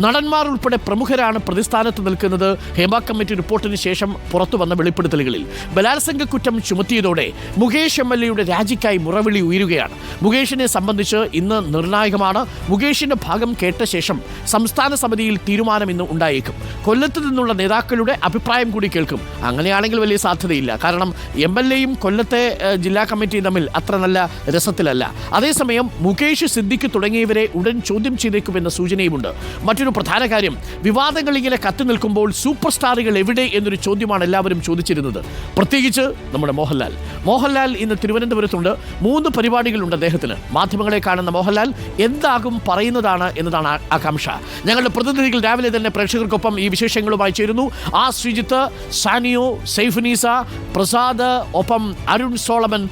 നടന്മാർ ഉൾപ്പെടെ പ്രമുഖരാണ് പ്രതിസ്ഥാനത്ത് നിൽക്കുന്നത്. ഹേമ കമ്മിറ്റി റിപ്പോർട്ടിന് ശേഷം പുറത്തു വന്ന വെളിപ്പെടുത്തലുകളിൽ ബലാത്സംഗ കുറ്റം ചുമത്തിയതോടെ മുകേഷ് MLA രാജിക്കായി മുറവിളി ഉയരുകയാണ്. മുകേഷിനെ സംബന്ധിച്ച് ഇന്ന് നിർണായകമാണ്. മുകേഷിന്റെ ഭാഗം കേട്ട ശേഷം സംസ്ഥാന സമിതിയിൽ തീരുമാനം ഇന്ന് ഉണ്ടായേക്കും. കൊല്ലത്ത് നിന്നുള്ള നേതാക്കളുടെ അഭിപ്രായം കൂടി കേൾക്കും. അങ്ങനെയാണെങ്കിൽ വലിയ സാധ്യതയില്ല. കാരണം MLAയും കൊല്ലത്തെ ജില്ലാ കമ്മിറ്റിയും തമ്മിൽ അത്ര നല്ല രസത്തിലല്ല. അതേസമയം മുകേഷ്, സിദ്ദിഖ് തുടങ്ങിയവരെ ഉടൻ ചോദ്യം ചെയ്തേക്കുമെന്ന സൂചനയുമുണ്ട്. മറ്റൊരു പ്രധാന കാര്യം, വിവാദങ്ങൾ ഇങ്ങനെ കത്തി നിൽക്കുമ്പോൾ സൂപ്പർ സ്റ്റാറുകൾ എവിടെ എന്നൊരു ചോദ്യമാണ് എല്ലാവരും ചോദിച്ചിരുന്നത്. പ്രത്യേകിച്ച് നമ്മുടെ മോഹൻലാൽ ഇന്ന് തിരുവനന്തപുരത്തുണ്ട്. 3 പരിപാടികളുണ്ട് അദ്ദേഹത്തിന്. മാധ്യമങ്ങളെ കാണുന്ന മോഹൻലാൽ എന്താകും പറയുന്നതാണ് എന്നതാണ് ആകാംക്ഷ. ഞങ്ങളുടെ പ്രതിനിധികൾ രാവിലെ തന്നെ പ്രേക്ഷകർക്കൊപ്പം ഈ വിശേഷങ്ങളുമായി ചേരുന്നു. ശ്രീജിത്ത്, സാനിയോ, സൈഫുനീസ, പ്രസാദ്, ഒപ്പം അരുൺ സോളമൻ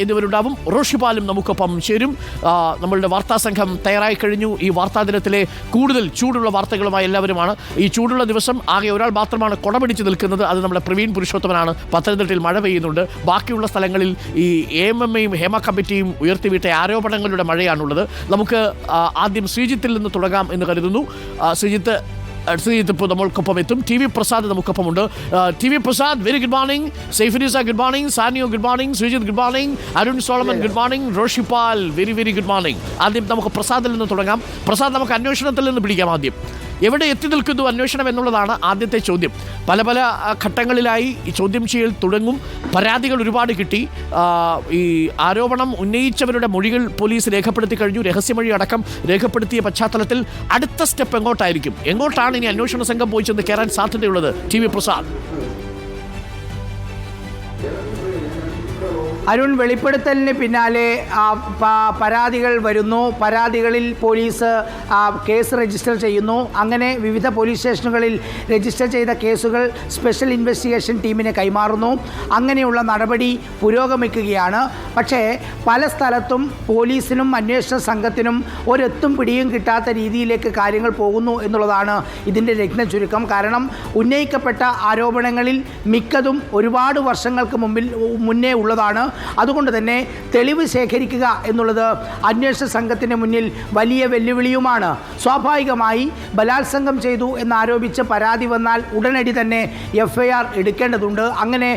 എന്നിവരുണ്ടാവും. റോഷിപാലും നമുക്കൊപ്പം ചേരും. നമ്മളുടെ വാർത്താ സംഘം തയ്യാറായി കഴിഞ്ഞു. ഈ വാർത്താ ദിനത്തിലെ കൂടുതൽ ചൂടുള്ള വാർത്തകളുമായി എല്ലാവരുമാണ്. ഈ ചൂടുള്ള ദിവസം ആകെ ഒരാൾ മാത്രമാണ് കൊടപിടിച്ച് നിൽക്കുന്നത്. അത് നമ്മുടെ പ്രവീൺ പുരുഷോത്തമനാണ്. പത്തനംതിട്ടയിൽ മഴ പെയ്യുന്നുണ്ട്. ബാക്കിയുള്ള സ്ഥലങ്ങളിൽ ഈ AMMയും ഹേമ കമ്മിറ്റിയും ഉയർത്തിവിട്ട ആരോപണങ്ങളുടെ മഴയാണുള്ളത്. നമുക്ക് ആദ്യം ശ്രീജിത്തിൽ നിന്ന് തുടങ്ങാം എന്ന് കരുതുന്നു. ശ്രീജിത്ത് ഇപ്പോൾ നമ്മൾക്കൊപ്പം എത്തും. TV പ്രസാദ് നമുക്കൊപ്പമുണ്ട്. TV Prasad, very good morning. Saifunisa good morning. Sanio good morning. Sreejith good morning. Arun Solomon good morning. Roshipal very good morning. ആദ്യം നമുക്ക് പ്രസാദിൽ നിന്ന് തുടങ്ങാം. പ്രസാദ്, നമുക്ക് അന്വേഷണത്തിൽ നിന്ന് പിടിക്കാം. ആദ്യം എവിടെ എത്തി നിൽക്കുന്നു അന്വേഷണം എന്നുള്ളതാണ് ആദ്യത്തെ ചോദ്യം. പല ഘട്ടങ്ങളിലായി ഈ ചോദ്യം ചെയ്യൽ തുടങ്ങും. പരാതികൾ ഒരുപാട് കിട്ടി. ഈ ആരോപണം ഉന്നയിച്ചവരുടെ മൊഴികൾ പോലീസ് രേഖപ്പെടുത്തി കഴിഞ്ഞു. രഹസ്യമൊഴി അടക്കം രേഖപ്പെടുത്തിയ പശ്ചാത്തലത്തിൽ അടുത്ത സ്റ്റെപ്പ് എങ്ങോട്ടാണ് ഇനി അന്വേഷണ സംഘം പോയി ചെന്ന് കയറാൻ സാധ്യതയുള്ളത്? TV പ്രസാദ്. അരുൺ, വെളിപ്പെടുത്തലിന് പിന്നാലെ പരാതികൾ വരുന്നു. പരാതികളിൽ പോലീസ് കേസ് രജിസ്റ്റർ ചെയ്യുന്നു. അങ്ങനെ വിവിധ പോലീസ് സ്റ്റേഷനുകളിൽ രജിസ്റ്റർ ചെയ്ത കേസുകൾ സ്പെഷ്യൽ ഇൻവെസ്റ്റിഗേഷൻ ടീമിന് കൈമാറുന്നു. അങ്ങനെയുള്ള നടപടി പുരോഗമിക്കുകയാണ്. പക്ഷേ പല സ്ഥലത്തും പോലീസിനും അന്വേഷണ സംഘത്തിനും ഒരെത്തും പിടിയും കിട്ടാത്ത രീതിയിലേക്ക് കാര്യങ്ങൾ പോകുന്നു എന്നുള്ളതാണ് ഇതിൻ്റെ രത്ന ചുരുക്കം. കാരണം ഉന്നയിക്കപ്പെട്ട ആരോപണങ്ങളിൽ മിക്കതും ഒരുപാട് വർഷങ്ങൾക്ക് മുന്നേ ഉള്ളതാണ്. അതുകൊണ്ട് തന്നെ തെളിവ് ശേഖരിക്കുക എന്നുള്ളത് അന്വേഷണ സംഘത്തിന് മുന്നിൽ വലിയ വെല്ലുവിളിയുമാണ്. സ്വാഭാവികമായി ബലാത്സംഗം ചെയ്തു എന്നാരോപിച്ച് പരാതി വന്നാൽ ഉടനടി തന്നെ FIR എടുക്കേണ്ടതുണ്ട്. അങ്ങനെ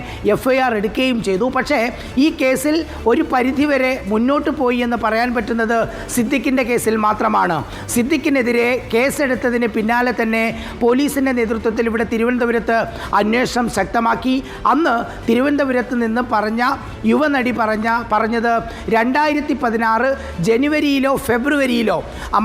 FIR എടുക്കുകയും ചെയ്തു. പക്ഷേ ഈ കേസിൽ ഒരു പരിധിവരെ മുന്നോട്ട് പോയി എന്ന് പറയാൻ പറ്റുന്നത് സിദ്ദിഖിൻ്റെ കേസിൽ മാത്രമാണ്. സിദ്ദിഖിനെതിരെ കേസെടുത്തതിന് പിന്നാലെ തന്നെ പോലീസിൻ്റെ നേതൃത്വത്തിൽ ഇവിടെ തിരുവനന്തപുരത്ത് അന്വേഷണം ശക്തമാക്കി. അന്ന് തിരുവനന്തപുരത്ത് നിന്ന് യുവനടി പറഞ്ഞത് 2016 ജനുവരിയിലോ ഫെബ്രുവരിയിലോ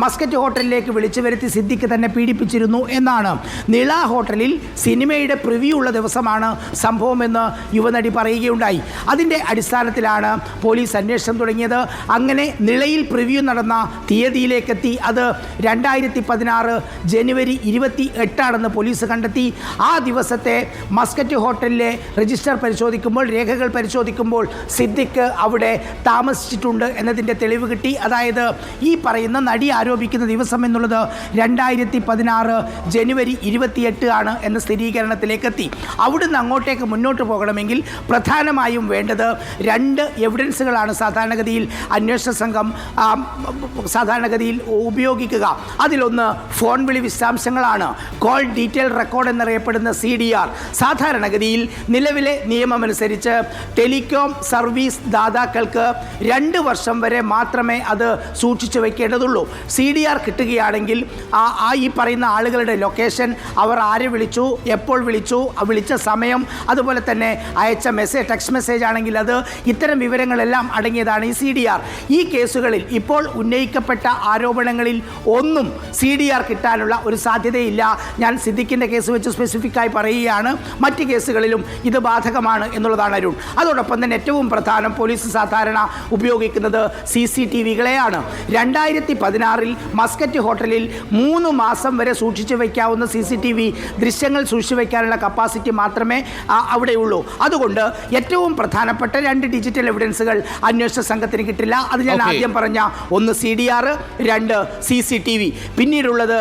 മസ്കറ്റ് ഹോട്ടലിലേക്ക് വിളിച്ചു വരുത്തി സിദ്ദിഖ് തന്നെ പീഡിപ്പിച്ചിരുന്നു എന്നാണ്. നിള ഹോട്ടലിൽ സിനിമയുടെ പ്രിവ്യൂ ഉള്ള ദിവസമാണ് സംഭവമെന്ന് യുവനടി പറയുകയുണ്ടായി. അതിൻ്റെ അടിസ്ഥാനത്തിലാണ് പോലീസ് അന്വേഷണം തുടങ്ങിയത്. അങ്ങനെ നിളയിൽ പ്രിവ്യൂ നടന്ന തീയതിയിലേക്കെത്തി. അത് 2016 ജനുവരി 28 പോലീസ് കണ്ടെത്തി. ആ ദിവസത്തെ മസ്കറ്റ് ഹോട്ടലിലെ രജിസ്റ്റർ പരിശോധിക്കുമ്പോൾ, രേഖകൾ പരിശോധിക്കുമ്പോൾ സിദ്ദിഖ് അവിടെ താമസിച്ചിട്ടുണ്ട് എന്നതിൻ്റെ തെളിവ് കിട്ടി. അതായത് ഈ പറയുന്ന നടി ആരോപിക്കുന്ന ദിവസം എന്നുള്ളത് 2016 ജനുവരി 28 ആണ് എന്ന സ്ഥിരീകരണത്തിലേക്കെത്തി. അവിടുന്ന് അങ്ങോട്ടേക്ക് മുന്നോട്ട് പോകണമെങ്കിൽ പ്രധാനമായും വേണ്ടത് 2 എവിഡൻസുകളാണ് സാധാരണഗതിയിൽ അന്വേഷണ സംഘം ഉപയോഗിക്കുക. അതിലൊന്ന് ഫോൺ വിളി വിശദാംശങ്ങളാണ്. കോൾ ഡീറ്റെയിൽ റെക്കോർഡ് എന്നറിയപ്പെടുന്ന CDR. സാധാരണഗതിയിൽ നിലവിലെ നിയമമനുസരിച്ച് ടെലികോം സർവീസ് ദാതാക്കൾക്ക് 2 വർഷം വരെ മാത്രമേ അത് സൂക്ഷിച്ചു വയ്ക്കേണ്ടതുള്ളൂ. CDR കിട്ടുകയാണെങ്കിൽ ഈ പറയുന്ന ആളുകളുടെ ലൊക്കേഷൻ, അവർ ആരെ വിളിച്ചു, എപ്പോൾ വിളിച്ചു, വിളിച്ച സമയം, അതുപോലെ തന്നെ അയച്ച ടെക്സ്റ്റ് മെസ്സേജ് ആണെങ്കിൽ അത്, ഇത്തരം വിവരങ്ങളെല്ലാം അടങ്ങിയതാണ് ഈ CDR. ഈ കേസുകളിൽ ഇപ്പോൾ ഉന്നയിക്കപ്പെട്ട ആരോപണങ്ങളിൽ ഒന്നും CDR കിട്ടാനുള്ള ഒരു സാധ്യതയില്ല. ഞാൻ സിദ്ദിഖിൻ്റെ കേസ് വെച്ച് സ്പെസിഫിക്കായി പറയുകയാണ്. മറ്റ് കേസുകളിലും ഇത് ബാധകമാണ് എന്നുള്ളതാണ് അരുൺ. അതോടൊപ്പം തന്നെ ഏറ്റവും പ്രധാനം, പോലീസ് സാധാരണ ഉപയോഗിക്കുന്നത് CCTVകളെയാണ്. 2016 മസ്കറ്റ് ഹോട്ടലിൽ 3 മാസം വരെ സൂക്ഷിച്ചു വയ്ക്കാവുന്ന CCTV ദൃശ്യങ്ങൾ സൂക്ഷിച്ചു വയ്ക്കാനുള്ള കപ്പാസിറ്റി മാത്രമേ അവിടെയുള്ളൂ. അതുകൊണ്ട് ഏറ്റവും പ്രധാനപ്പെട്ട 2 ഡിജിറ്റൽ എവിഡൻസുകൾ അന്വേഷണ സംഘത്തിന് കിട്ടില്ല. അത് ഞാൻ ആദ്യം പറഞ്ഞ ഒന്ന് CDR, 2 CCTV. പിന്നീടുള്ളത്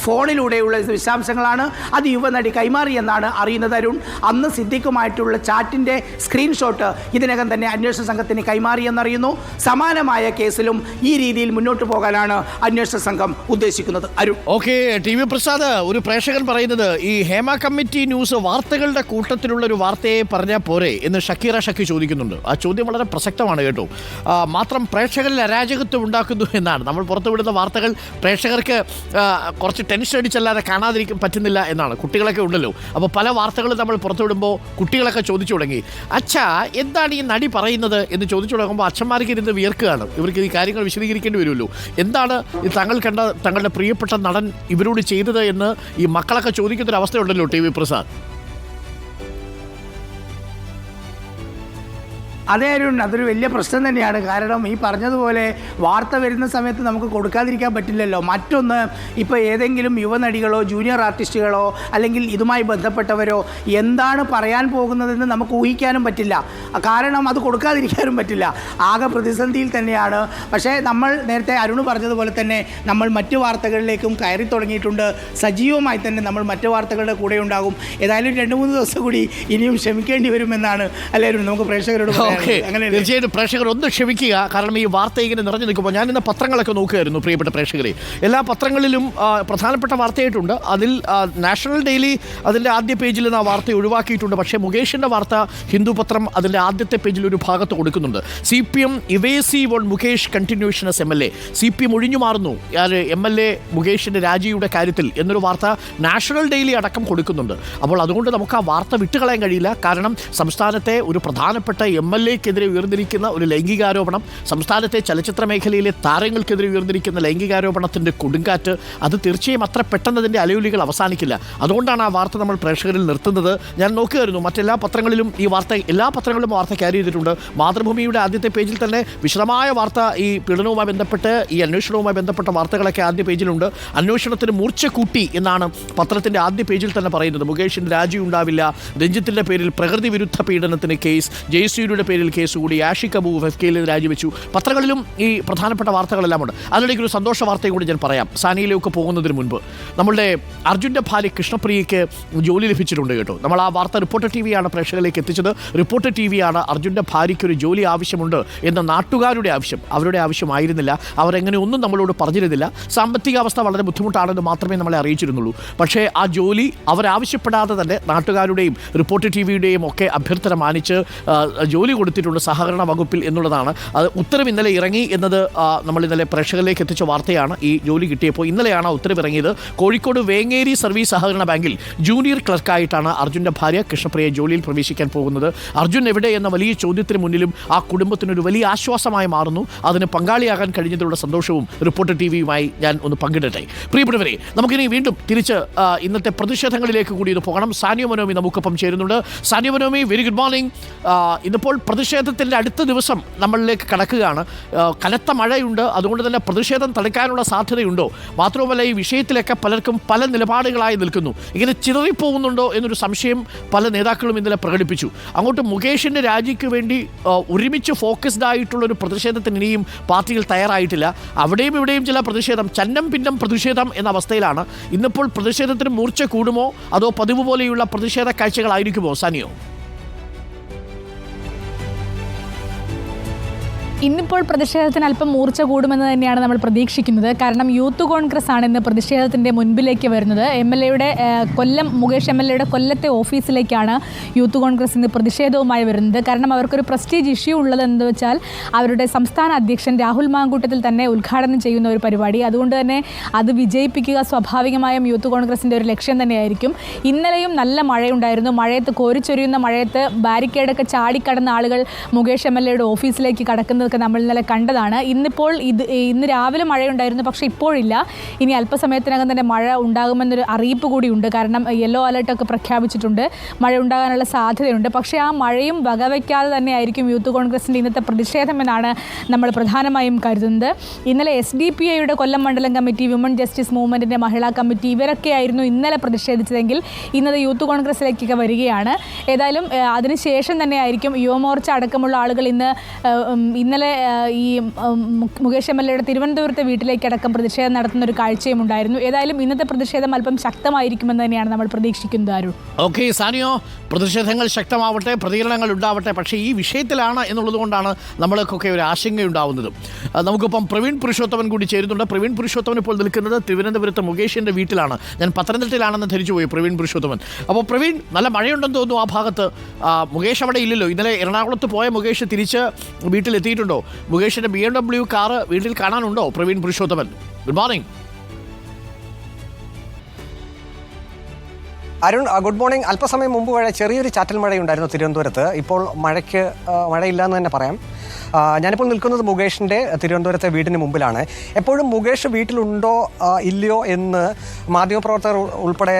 ഫോണിലൂടെയുള്ള വിശദാംശങ്ങളാണ്. അത് യുവനടി കൈമാറിയെന്നാണ് അറിയുന്നത് അരുൺ. അന്ന് സിദ്ദിഖുമായിട്ടുള്ള ചാറ്റിൻ്റെ സ്ക്രീൻഷോട്ട് ഇത് ഇതിനകം തന്നെ അന്വേഷണ സംഘത്തിന് കൈമാറിയെന്നറിയുന്നു. സമാനമായ കേസിലും ഈ രീതിയിൽ മുന്നോട്ട് പോകാനാണ് അന്വേഷണ സംഘം ഉദ്ദേശിക്കുന്നത്. Arun. Okay, T V Prasad, ഒരു പ്രേക്ഷകൻ പറയുന്നത് ഈ ഹേമ കമ്മിറ്റി ന്യൂസ് വാർത്തകളുടെ കൂട്ടത്തിലുള്ള ഒരു വാർത്തയെ പറഞ്ഞാൽ പോരെ എന്ന് ഷക്കി ചോദിക്കുന്നുണ്ട്. ആ ചോദ്യം വളരെ പ്രസക്തമാണ് കേട്ടോ. മാത്രം പ്രേക്ഷകരിൽ അരാജകത്വം ഉണ്ടാക്കുന്നു എന്നാണ്. നമ്മൾ പുറത്തുവിടുന്ന വാർത്തകൾ പ്രേക്ഷകർക്ക് കുറച്ച് ടെൻഷൻ അടിച്ചല്ലാതെ കാണാതിരിക്കാൻ പറ്റുന്നില്ല എന്നാണ്. കുട്ടികളൊക്കെ ഉണ്ടല്ലോ, അപ്പോൾ പല വാർത്തകളും നമ്മൾ പുറത്തുവിടുമ്പോൾ കുട്ടികളൊക്കെ ചോദിച്ചു തുടങ്ങി, അച്ഛാ എന്താണ് ഈ നടി പറയുന്നത് എന്ന് ചോദിച്ചു തുടങ്ങുമ്പോൾ അച്ഛന്മാർക്ക് ഇരുന്ന് വിയർക്കുകയാണ്. ഇവർക്ക് ഈ കാര്യങ്ങൾ വിശദീകരിക്കേണ്ടി വരുമല്ലോ. എന്താണ് താങ്കൾ കണ്ട തങ്ങളുടെ പ്രിയപ്പെട്ട നടൻ ഇവരോട് ചെയ്തത് എന്ന് ഈ മക്കളൊക്കെ ചോദിക്കുന്നൊരവസ്ഥയുണ്ടല്ലോ ടി വി പ്രസാദ്. അതേ അരുൺ, അതൊരു വലിയ പ്രശ്നം തന്നെയാണ്. കാരണം ഈ പറഞ്ഞതുപോലെ വാർത്ത വരുന്ന സമയത്ത് നമുക്ക് കൊടുക്കാതിരിക്കാൻ പറ്റില്ലല്ലോ. മറ്റൊന്ന്, ഇപ്പോൾ ഏതെങ്കിലും യുവനടികളോ ജൂനിയർ ആർട്ടിസ്റ്റുകളോ അല്ലെങ്കിൽ ഇതുമായി ബന്ധപ്പെട്ടവരോ എന്താണ് പറയാൻ പോകുന്നതെന്ന് നമുക്ക് ഊഹിക്കാനും പറ്റില്ല. കാരണം അത് കൊടുക്കാതിരിക്കാനും പറ്റില്ല. ആകെ പ്രതിസന്ധിയിൽ തന്നെയാണ്. പക്ഷേ നമ്മൾ നേരത്തെ അരുൺ പറഞ്ഞതുപോലെ തന്നെ നമ്മൾ മറ്റു വാർത്തകളിലേക്കും കയറി തുടങ്ങിയിട്ടുണ്ട്. സജീവമായി തന്നെ നമ്മൾ മറ്റു വാർത്തകളുടെ കൂടെ ഉണ്ടാകും. ഏതായാലും 2-3 ദിവസം കൂടി ഇനിയും ക്ഷമിക്കേണ്ടി വരുമെന്നാണ് അല്ലേ അരുൺ നമുക്ക് പ്രേക്ഷകരോട് പറയാം. തീർച്ചയായിട്ടും പ്രേക്ഷകർ ഒന്ന് ക്ഷമിക്കുക. കാരണം ഈ വാർത്ത ഇങ്ങനെ നിറഞ്ഞു നിൽക്കുമ്പോൾ ഞാൻ ഇന്ന് പത്രങ്ങളൊക്കെ നോക്കുകയായിരുന്നു പ്രിയപ്പെട്ട പ്രേക്ഷകരെ. എല്ലാ പത്രങ്ങളിലും പ്രധാനപ്പെട്ട വാർത്തയായിട്ടുണ്ട്. അതിൽ നാഷണൽ ഡെയിലി അതിൻ്റെ ആദ്യ പേജിൽ നിന്ന് ആ വാർത്ത ഒഴിവാക്കിയിട്ടുണ്ട്. പക്ഷേ മുകേഷിൻ്റെ വാർത്ത ഹിന്ദു പത്രം അതിൻ്റെ ആദ്യത്തെ പേജിൽ ഒരു ഭാഗത്ത് കൊടുക്കുന്നുണ്ട്. CPM evasive on Mukesh continuation as MLA. CPM ഒഴിഞ്ഞു മാറുന്നു MLA മുകേഷിൻ്റെ രാജിയുടെ കാര്യത്തിൽ എന്നൊരു വാർത്ത നാഷണൽ ഡെയിലി അടക്കം കൊടുക്കുന്നുണ്ട്. അപ്പോൾ അതുകൊണ്ട് നമുക്ക് ആ വാർത്ത വിട്ടുകളയാൻ കഴിയില്ല. കാരണം സംസ്ഥാനത്തെ ഒരു പ്രധാനപ്പെട്ട MLAക്കെതിരെ ഉയർന്നിരിക്കുന്ന ഒരു ലൈംഗികാരോപണം, സംസ്ഥാനത്തെ ചലച്ചിത്ര മേഖലയിലെ താരങ്ങൾക്കെതിരെ ഉയർന്നിരിക്കുന്ന ലൈംഗികാരോപണത്തിൻ്റെ കൊടുങ്കാറ്റ്, അത് തീർച്ചയായും അത്ര പെട്ടെന്ന് അതിൻ്റെ അലയൊലികൾ അവസാനിക്കില്ല. അതുകൊണ്ടാണ് ആ വാർത്ത നമ്മൾ പ്രേക്ഷകരിൽ നിർത്തുന്നത്. ഞാൻ നോക്കുകയായിരുന്നു മറ്റെല്ലാ പത്രങ്ങളിലും ഈ വാർത്ത, എല്ലാ പത്രങ്ങളിലും വാർത്ത ക്യാരി ചെയ്തിട്ടുണ്ട്. മാതൃഭൂമിയുടെ ആദ്യത്തെ പേജിൽ തന്നെ വിശദമായ വാർത്ത ഈ പീഡനവുമായി ബന്ധപ്പെട്ട്, ഈ അന്വേഷണവുമായി ബന്ധപ്പെട്ട വാർത്തകളൊക്കെ ആദ്യ പേജിലുണ്ട്. അന്വേഷണത്തിന് മൂർച്ച കൂട്ടി എന്നാണ് പത്രത്തിൻ്റെ ആദ്യ പേജിൽ തന്നെ പറയുന്നത്. മുകേഷിൻ്റെ രാജി ഉണ്ടാവില്ല, രഞ്ജിത്തിൻ്റെ പേരിൽ പ്രകൃതി വിരുദ്ധ പീഡനത്തിന് കേസ്, ജയസൂര്യയുടെ പേരിൽ കേസ് കൂടി, ആഷിഖ് അബു FKയിൽ രാജിവെച്ചു. പത്രങ്ങളിലും ഈ പ്രധാനപ്പെട്ട വാർത്തകളെല്ലാം ഉണ്ട്. അതിലേക്ക് ഒരു സന്തോഷ വാർത്തയും കൂടി ഞാൻ പറയാം. സാനിയിലേക്ക് പോകുന്നതിന് മുൻപ് നമ്മളുടെ അർജുൻ്റെ ഭാര്യ കൃഷ്ണപ്രിയയ്ക്ക് ജോലി ലഭിച്ചിട്ടുണ്ട് കേട്ടോ. നമ്മൾ ആ വാർത്ത റിപ്പോർട്ടർ TV ആണ് പ്രേക്ഷകരിലേക്ക് എത്തിച്ചത്. റിപ്പോർട്ടർ TV ആണ് അർജുൻ്റെ ഭാര്യയ്ക്ക് ഒരു ജോലി ആവശ്യമുണ്ട് എന്ന നാട്ടുകാരുടെ ആവശ്യം, അവരുടെ ആവശ്യമായിരുന്നില്ല. അവരെങ്ങനെ ഒന്നും നമ്മളോട് പറഞ്ഞിരുന്നില്ല. സാമ്പത്തികാവസ്ഥ വളരെ ബുദ്ധിമുട്ടാണെന്ന് മാത്രമേ നമ്മളെ അറിയിച്ചിരുന്നുള്ളൂ. പക്ഷേ ആ ജോലി അവരാവശ്യപ്പെടാതെ തന്നെ നാട്ടുകാരുടെയും റിപ്പോർട്ടർ TVയുടെയും ഒക്കെ അഭ്യർത്ഥന മാനിച്ച് ജോലി കൊടുത്തിട്ടുണ്ട് സഹകരണ വകുപ്പിൽ എന്നുള്ളതാണ്. അത് ഉത്തരവ് ഇന്നലെ ഇറങ്ങി എന്നത് നമ്മൾ ഇന്നലെ പ്രേക്ഷകരിലേക്ക് എത്തിച്ച വാർത്തയാണ്. ഈ ജോലി കിട്ടിയപ്പോൾ ഇന്നലെയാണ് ഉത്തരവ് ഇറങ്ങിയത്. കോഴിക്കോട് വേങ്ങേരി സർവീസ് സഹകരണ ബാങ്കിൽ ജൂനിയർ ക്ലർക്കായിട്ടാണ് അർജുൻ്റെ ഭാര്യ കൃഷ്ണപ്രിയ ജോലിയിൽ പ്രവേശിക്കാൻ പോകുന്നത്. അർജുൻ എവിടെ എന്ന വലിയ ചോദ്യത്തിന് മുന്നിലും ആ കുടുംബത്തിനൊരു വലിയ ആശ്വാസമായി മാറുന്നു. അതിന് പങ്കാളിയാകാൻ കഴിഞ്ഞതിലുള്ള സന്തോഷവും റിപ്പോർട്ടർ TVയുമായി ഞാൻ ഒന്ന് പങ്കിടട്ടെ. പ്രിയപ്പെട്ടവരെ, നമുക്കിനി വീണ്ടും തിരിച്ച് ഇന്നത്തെ പ്രതിഷേധങ്ങളിലേക്ക് കൂടി ഇത് പോകണം. സാനിയോ മനോമി നമുക്കൊപ്പം ചേരുന്നുണ്ട്. Sanio മനോമി, very good morning. ഇന്നിപ്പോൾ പ്രതിഷേധത്തിൻ്റെ അടുത്ത ദിവസം നമ്മളിലേക്ക് കടക്കുകയാണ്. കനത്ത മഴയുണ്ട്, അതുകൊണ്ട് തന്നെ പ്രതിഷേധം തടുക്കാനുള്ള സാധ്യതയുണ്ടോ? മാത്രവുമല്ല ഈ വിഷയത്തിലൊക്കെ പലർക്കും പല നിലപാടുകളായി നിൽക്കുന്നു. ഇങ്ങനെ ചിതറിപ്പോകുന്നുണ്ടോ എന്നൊരു സംശയം പല നേതാക്കളും ഇന്നലെ പ്രകടിപ്പിച്ചു. അങ്ങോട്ട് മുകേഷിൻ്റെ രാജിക്ക് വേണ്ടി ഒരുമിച്ച് ഫോക്കസ്ഡ് ആയിട്ടുള്ളൊരു പ്രതിഷേധത്തിന് ഇനിയും പാർട്ടികൾ തയ്യാറായിട്ടില്ല. അവിടെയും ഇവിടെയും ചില പ്രതിഷേധം, ചന്നം പിന്നം പ്രതിഷേധം എന്ന അവസ്ഥയിലാണ്. ഇന്നിപ്പോൾ പ്രതിഷേധത്തിന് മൂർച്ച കൂടുമോ അതോ പതിവ് പോലെയുള്ള പ്രതിഷേധ കാഴ്ചകളായിരിക്കുമോ സാനിയോ? ഇന്നിപ്പോൾ പ്രതിഷേധത്തിന് അല്പം മൂർച്ച കൂടുമെന്ന് തന്നെയാണ് നമ്മൾ പ്രതീക്ഷിക്കുന്നത്. കാരണം യൂത്ത് കോൺഗ്രസ് ആണ് ഇന്ന് പ്രതിഷേധത്തിൻ്റെ മുൻപിലേക്ക് വരുന്നത്. കൊല്ലം മുകേഷ് MLAയുടെ കൊല്ലത്തെ ഓഫീസിലേക്കാണ് യൂത്ത് കോൺഗ്രസ് ഇന്ന് പ്രതിഷേധവുമായി വരുന്നത്. കാരണം അവർക്കൊരു പ്രസ്റ്റീജ് ഇഷ്യൂ ഉള്ളത് എന്ന് വെച്ചാൽ അവരുടെ സംസ്ഥാന അധ്യക്ഷൻ രാഹുൽ മാങ്കൂട്ടത്തിൽ തന്നെ ഉദ്ഘാടനം ചെയ്യുന്ന ഒരു പരിപാടി. അതുകൊണ്ട് തന്നെ അത് വിജയിപ്പിക്കുക സ്വാഭാവികമായും യൂത്ത് കോൺഗ്രസിൻ്റെ ഒരു ലക്ഷ്യം തന്നെയായിരിക്കും. ഇന്നലെയും നല്ല മഴയുണ്ടായിരുന്നു. മഴയത്ത് കോരിച്ചൊരിയുന്ന മഴയത്ത് ബാരിക്കേഡൊക്കെ ചാടിക്കടന്ന ആളുകൾ മുകേഷ് MLAയുടെ ഓഫീസിലേക്ക് കടക്കുന്നത് നമ്മൾ ഇന്നലെ കണ്ടതാണ്. ഇന്ന് രാവിലെ മഴയുണ്ടായിരുന്നു, പക്ഷേ ഇപ്പോഴില്ല. ഇനി അല്പസമയത്തിനകം തന്നെ മഴ ഉണ്ടാകുമെന്നൊരു അറിയിപ്പ് കൂടിയുണ്ട്. കാരണം യെല്ലോ അലർട്ടൊക്കെ പ്രഖ്യാപിച്ചിട്ടുണ്ട്, മഴ ഉണ്ടാകാനുള്ള സാധ്യതയുണ്ട്. പക്ഷേ ആ മഴയും വകവയ്ക്കാതെ തന്നെയായിരിക്കും യൂത്ത് കോൺഗ്രസിൻ്റെ ഇന്നത്തെ പ്രതിഷേധം എന്നാണ് നമ്മൾ പ്രധാനമായും കരുതുന്നത്. ഇന്നലെ SDPIയുടെ കൊല്ലം മണ്ഡലം കമ്മിറ്റി, വിമൺ ജസ്റ്റിസ് മൂവ്മെൻറ്റിൻ്റെ മഹിളാ കമ്മിറ്റി ഇവരൊക്കെയായിരുന്നു ഇന്നലെ പ്രതിഷേധിച്ചതെങ്കിൽ ഇന്നത് യൂത്ത് കോൺഗ്രസിലേക്കൊക്കെ വരികയാണ്. ഏതായാലും അതിനുശേഷം തന്നെയായിരിക്കും യുവമോർച്ച അടക്കമുള്ള ആളുകൾ ഇന്നലെ ഇന്നലെ ഈ മുകേഷ് MLA തിരുവനന്തപുരത്തെ വീട്ടിലേക്കടക്കം പ്രതിഷേധം നടത്തുന്ന ഒരു കാഴ്ചയും ഉണ്ടായിരുന്നു. ഏതായാലും ഇന്നത്തെ പ്രതിഷേധം അല്പം ശക്തമായിരിക്കുമെന്ന് തന്നെയാണ് നമ്മൾ പ്രതീക്ഷിക്കുന്നത്. അരുൺ. ഓക്കെ സാനിയോ, പ്രതിഷേധങ്ങൾ ശക്തമാവട്ടെ, പ്രതികരണങ്ങൾ ഉണ്ടാവട്ടെ. പക്ഷേ ഈ വിഷയത്തിലാണ് എന്നുള്ളത് കൊണ്ടാണ് നമ്മൾക്കൊക്കെ ഒരു ആശങ്കയുണ്ടാവുന്നത്. നമുക്കിപ്പം പ്രവീൺ പുരുഷോത്തമൻ കൂടി ചേരുന്നുണ്ട്. പ്രവീൺ പുരുഷോത്തമൻ ഇപ്പോൾ നിൽക്കുന്നത് തിരുവനന്തപുരത്ത് മുകേഷിൻ്റെ വീട്ടിലാണ്. ഞാൻ പത്തനംതിട്ടയിലാണെന്ന് ധരിച്ചുപോയി പ്രവീൺ പുരുഷോത്തമൻ. അപ്പോൾ പ്രവീൺ, നല്ല മഴയുണ്ടെന്ന് തോന്നുന്നു ആ ഭാഗത്ത്. മുകേഷ് അവിടെ ഇല്ലല്ലോ. ഇന്നലെ എറണാകുളത്ത് പോയ മുകേഷ് തിരിച്ച് വീട്ടിലെത്തിയിട്ടുണ്ടോ? മുകേഷിൻ്റെ BMW കാറ് വീട്ടിൽ കാണാനുണ്ടോ Praveen Purushothaman? Good morning. Arun, good morning. അല്പസമയം മുമ്പ് ചെറിയൊരു ചാറ്റൽ മഴയുണ്ടായിരുന്നു തിരുവനന്തപുരത്ത്. ഇപ്പോൾ മഴയില്ല എന്ന് തന്നെ പറയാം. ഞാനിപ്പോൾ നിൽക്കുന്നത് മുകേഷിൻ്റെ തിരുവനന്തപുരത്തെ വീടിന് മുമ്പിലാണ്. എപ്പോഴും മുകേഷ് വീട്ടിലുണ്ടോ ഇല്ലയോ എന്ന് മാധ്യമപ്രവർത്തകർ ഉൾപ്പെടെ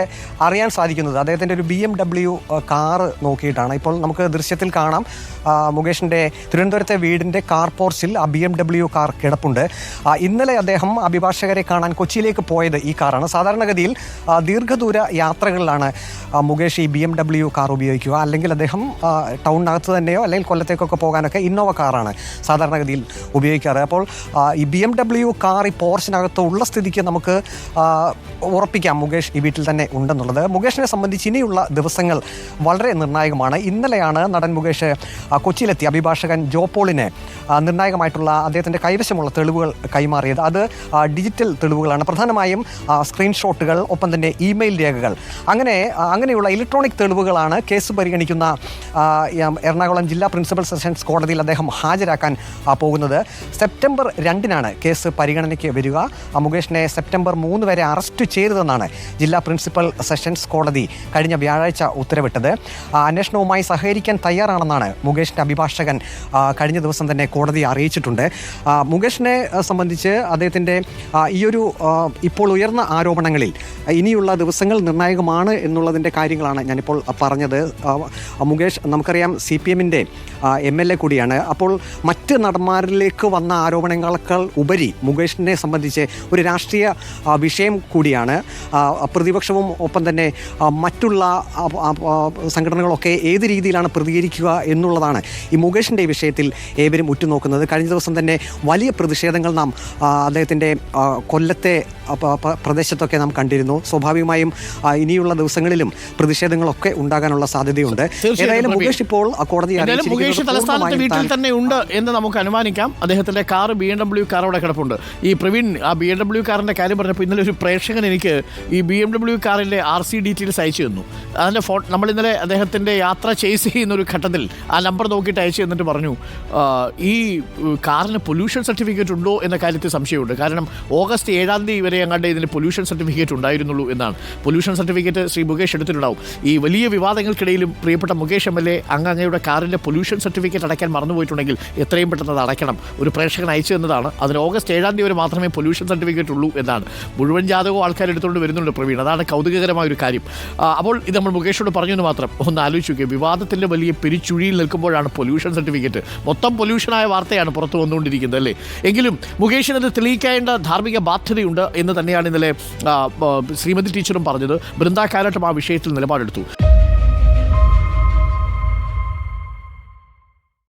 അറിയാൻ സാധിക്കുന്നത് അദ്ദേഹത്തിൻ്റെ ഒരു BMW കാറ് നോക്കിയിട്ടാണ്. ഇപ്പോൾ നമുക്ക് ദൃശ്യത്തിൽ കാണാം മുകേഷിൻ്റെ തിരുവനന്തപുരത്തെ വീടിൻ്റെ കാർ പോർച്ചിൽ ആ BMW കാർ കിടപ്പുണ്ട്. ഇന്നലെ അദ്ദേഹം അഭിഭാഷകരെ കാണാൻ കൊച്ചിയിലേക്ക് പോയത് ഈ കാറാണ്. സാധാരണഗതിയിൽ ദീർഘദൂര യാത്രകളിലാണ് മുകേഷ് ഈ BMW കാർ ഉപയോഗിക്കുക. അല്ലെങ്കിൽ അദ്ദേഹം ടൗണിനകത്ത് തന്നെയോ അല്ലെങ്കിൽ കൊല്ലത്തേക്കൊക്കെ പോകാനൊക്കെ ഇന്നോവ കാറാണ് സാധാരണഗതിയിൽ ഉപയോഗിക്കാറ്. അപ്പോൾ ഈ BMW കാർ ഈ പോർച്ചിനകത്ത് ഉള്ള സ്ഥിതിക്ക് നമുക്ക് ഉറപ്പിക്കാം മുകേഷ് ഈ വീട്ടിൽ തന്നെ ഉണ്ടെന്നുള്ളത്. മുകേഷിനെ സംബന്ധിച്ച് ഇനിയുള്ള ദിവസങ്ങൾ വളരെ നിർണായകമാണ്. ഇന്നലെയാണ് നടൻ മുകേഷ് കൊച്ചിയിലെത്തി അഭിഭാഷകൻ ജോ പോളിന് നിർണായകമായിട്ടുള്ള അദ്ദേഹത്തിൻ്റെ കൈവശമുള്ള തെളിവുകൾ കൈമാറിയത്. അത് ഡിജിറ്റൽ തെളിവുകളാണ്, പ്രധാനമായും സ്ക്രീൻഷോട്ടുകൾ, ഒപ്പം തന്നെ ഇമെയിൽ രേഖകൾ, അങ്ങനെയുള്ള ഇലക്ട്രോണിക് തെളിവുകളാണ് കേസ് പരിഗണിക്കുന്ന എറണാകുളം ജില്ലാ പ്രിൻസിപ്പൽ സെഷൻസ് കോടതിയിൽ അദ്ദേഹം ഹാജരാക്കാൻ പോകുന്നത്. സെപ്റ്റംബർ 2 കേസ് പരിഗണനയ്ക്ക് വരിക. മുകേഷിനെ സെപ്റ്റംബർ 3 വരെ അറസ്റ്റ് ചെയ്തതെന്നാണ് ജില്ലാ പ്രിൻസിപ്പൽ സെഷൻസ് കോടതി കഴിഞ്ഞ വ്യാഴാഴ്ച ഉത്തരവിട്ടത്. അന്വേഷണവുമായി സഹകരിക്കാൻ തയ്യാറാണെന്നാണ് മുകേഷിൻ്റെ അഭിഭാഷകൻ കഴിഞ്ഞ ദിവസം തന്നെ കോടതിയെ അറിയിച്ചിട്ടുണ്ട്. മുകേഷിനെ സംബന്ധിച്ച് അദ്ദേഹത്തിൻ്റെ ഈയൊരു ഇപ്പോൾ ഉയർന്ന ആരോപണങ്ങളിൽ ഇനിയുള്ള ദിവസങ്ങൾ നിർണായകമാണ് എന്നുള്ളതിൻ്റെ കാര്യങ്ങളാണ് ഞാനിപ്പോൾ പറഞ്ഞത്. മുകേഷ് നമുക്കറിയാം CPMൻ്റെ MLA കൂടിയാണ്. അപ്പോൾ മറ്റ് നടന്മാരിലേക്ക് വന്ന ആരോപണങ്ങളേക്കാൾ ഉപരി മുകേഷിനെ സംബന്ധിച്ച് ഒരു രാഷ്ട്രീയ വിഷയം കൂടിയാണ്. പ്രതിപക്ഷവും ഒപ്പം തന്നെ മറ്റുള്ള സംഘടനകളൊക്കെ ഏത് രീതിയിലാണ് പ്രതികരിക്കുക എന്നുള്ളതാണ് ഈ മുകേഷിൻ്റെ വിഷയത്തിൽ ഏവരും ഉറ്റുനോക്കുന്നത്. കഴിഞ്ഞ ദിവസം തന്നെ വലിയ പ്രതിഷേധങ്ങൾ നാം അദ്ദേഹത്തിൻ്റെ കൊല്ലത്തെ പ്രദേശത്തൊക്കെ നാം കണ്ടിരുന്നു. സ്വാഭാവികമായും ഇനിയുള്ള ദിവസങ്ങളിലും പ്രതിഷേധങ്ങളൊക്കെ ഉണ്ടാകാനുള്ള സാധ്യതയുണ്ട്. ഏതായാലും മുകേഷ് ഇപ്പോൾ കോടതിയെ വീട്ടിൽ തന്നെ ഉണ്ട് എന്ന് നമുക്ക് അനുമാനിക്കാം. അദ്ദേഹത്തിന്റെ കാർ BMW കാർ അവിടെ കിടപ്പുണ്ട്. ഈ പ്രവീൺ ആ BMW കാറിന്റെ കാര്യം പറഞ്ഞപ്പോൾ ഇന്നലെ ഒരു പ്രേക്ഷകൻ എനിക്ക് ഈ BMW കാറിന്റെ RC ഡീറ്റെയിൽസ് അയച്ചു തന്നു. അതിന്റെ നമ്മൾ ഇന്നലെ അദ്ദേഹത്തിന്റെ യാത്ര ചേസ് ചെയ്യുന്ന ഒരു ഘട്ടത്തിൽ ആ നമ്പർ നോക്കിയിട്ട് അയച്ചു തന്നിട്ട് പറഞ്ഞു ഈ കാറിന് പൊല്യൂഷൻ സർട്ടിഫിക്കറ്റ് ഉണ്ടോ എന്ന കാര്യത്തിൽ സംശയമുണ്ട്. കാരണം ഓഗസ്റ്റ് 7 വരെ അങ്ങാണ്ട് ഇതിന് പൊല്യൂഷൻ സർട്ടിഫിക്കറ്റ് ഉണ്ടായിരുന്നുള്ളൂ എന്നാണ്. പൊല്യൂഷൻ സർട്ടിഫിക്കറ്റ് ശ്രീ മുകേഷ് എടുത്തിട്ടുണ്ടാവും. ഈ വലിയ വിവാദങ്ങൾക്കിടയിലും പ്രിയപ്പെട്ട മുകേഷ് MLA അങ്ങയുടെ കാറിൻ്റെ പൊല്യൂഷൻ സർട്ടിഫിക്കറ്റ് അടയ്ക്കാൻ മറന്നുപോയിട്ടുണ്ടെങ്കിൽ എത്രയും പെട്ടെന്ന് അത് അടയ്ക്കണം. ഒരു പ്രേക്ഷകൻ അയച്ചു എന്നതാണ്. അതിന് ഓഗസ്റ്റ് 7 വരെ മാത്രമേ പൊല്യൂഷൻ സർട്ടിഫിക്കറ്റ് ഉള്ളൂ എന്നാണ്. മുഴുവൻ ജാതകവും ആൾക്കാർ എടുത്തുകൊണ്ട് വരുന്നുണ്ട് പ്രവീൺ. അതാണ് കൗതുകകരമായ ഒരു കാര്യം. അപ്പോൾ ഇത് നമ്മൾ മുകേഷോട് പറഞ്ഞെന്ന് മാത്രം. ഒന്ന് ആലോചിച്ച് നോക്കിയാൽ വിവാദത്തിൻ്റെ വലിയ പെരിച്ചുഴിയിൽ നിൽക്കുമ്പോഴാണ് പൊല്യൂഷൻ സർട്ടിഫിക്കറ്റ്. മൊത്തം പൊല്യൂഷനായ വാർത്തയാണ് പുറത്തു വന്നുകൊണ്ടിരിക്കുന്നത് അല്ലേ. എങ്കിലും മുകേഷിനത് തെളിയിക്കേണ്ട ധാർമ്മിക ബാധ്യതയുണ്ട് എന്ന് തന്നെയാണ് ഇന്നലെ ശ്രീമതി ടീച്ചറും പറഞ്ഞത്. ബൃന്ദ കാരാട്ടും ആ വിഷയത്തിൽ നിലപാടെടുത്തു.